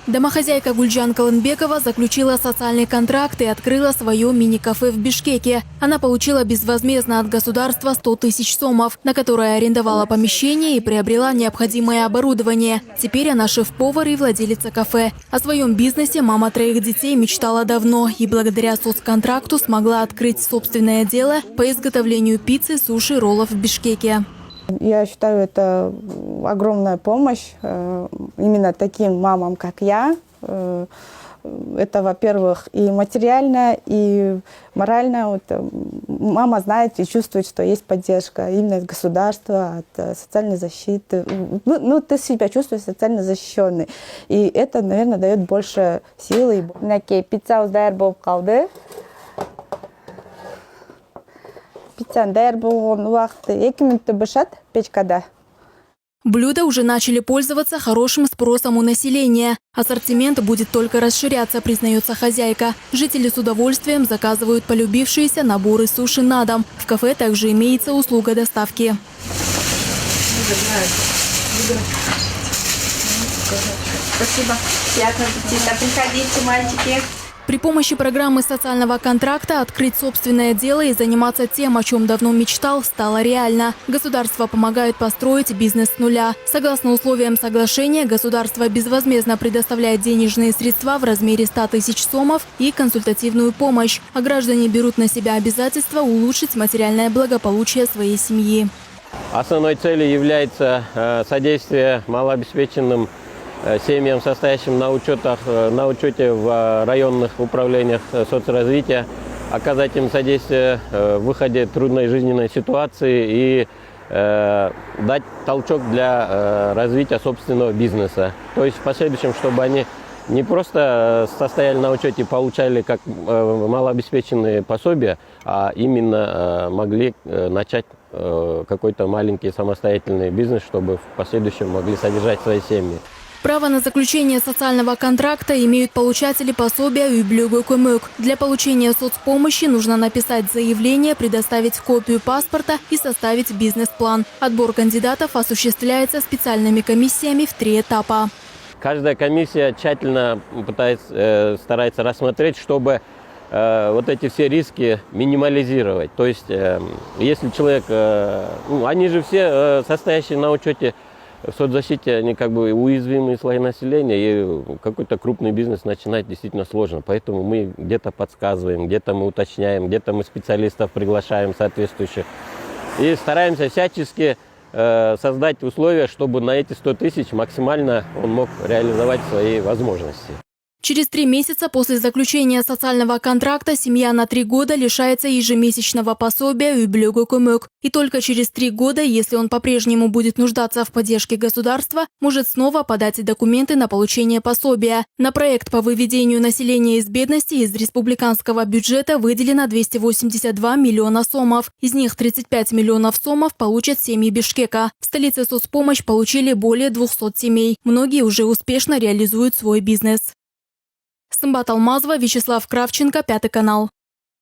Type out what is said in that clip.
Домохозяйка Гульджан Калынбекова заключила социальный контракт и открыла свое мини-кафе в Бишкеке. Она получила безвозмездно от государства 100 тысяч сомов, на которые арендовала помещение и приобрела необходимое оборудование. Теперь она шеф-повар и владелица кафе. О своем бизнесе мама 3 детей мечтала давно и благодаря соцконтракту смогла открыть собственное дело по изготовлению пиццы, суши, роллов в Бишкеке. Я считаю, это огромная помощь именно таким мамам, как я. Это, во-первых, и материально, и морально. Вот, мама знает и чувствует, что есть поддержка именно от государства, от социальной защиты. Ну, ты себя чувствуешь социально защищенной. И это, наверное, дает больше силы. Пицца уздайр болып қалды. Пиццаны даяр болған уақыты 2 минутта пішеді печкада. Блюда уже начали пользоваться хорошим спросом у населения. Ассортимент будет только расширяться, признается хозяйка. Жители с удовольствием заказывают полюбившиеся наборы суши на дом. В кафе также имеется услуга доставки. Спасибо. Приятного аппетита. Приходите, мальчики. При помощи программы социального контракта открыть собственное дело и заниматься тем, о чем давно мечтал, стало реально. Государство помогает построить бизнес с нуля. Согласно условиям соглашения, государство безвозмездно предоставляет денежные средства в размере 100 тысяч сомов и консультативную помощь. А граждане берут на себя обязательство улучшить материальное благополучие своей семьи. Основной целью является содействие малообеспеченным семьям, состоящим на учете в районных управлениях соцразвития, оказать им содействие в выходе трудной жизненной ситуации и дать толчок для развития собственного бизнеса. То есть в последующем, чтобы они не просто состояли на учете и получали как малообеспеченные пособия, а именно могли начать какой-то маленький самостоятельный бизнес, чтобы в последующем могли содержать свои семьи. Право на заключение социального контракта имеют получатели пособия «Үй-Блюгө көмөк». Для получения соцпомощи нужно написать заявление, предоставить копию паспорта и составить бизнес-план. Отбор кандидатов осуществляется специальными комиссиями в 3 этапа. Каждая комиссия тщательно старается рассмотреть, чтобы вот эти все риски минимализировать. То есть, если человек, они же все состоящие на учете в соцзащите, они как бы уязвимые слои населения, и какой-то крупный бизнес начинать действительно сложно. Поэтому мы где-то подсказываем, где-то мы уточняем, где-то мы специалистов приглашаем соответствующих. И стараемся всячески создать условия, чтобы на эти 100 тысяч максимально он мог реализовать свои возможности. Через 3 месяца после заключения социального контракта семья на 3 года лишается ежемесячного пособия «Үй-Блюгө көмөк». И только через 3 года, если он по-прежнему будет нуждаться в поддержке государства, может снова подать документы на получение пособия. На проект по выведению населения из бедности из республиканского бюджета выделено 282 миллиона сомов. Из них 35 миллионов сомов получат семьи Бишкека. В столице соцпомощь получили более 200 семей. Многие уже успешно реализуют свой бизнес. Сымбат Алмазова, Вячеслав Кравченко, 5 канал.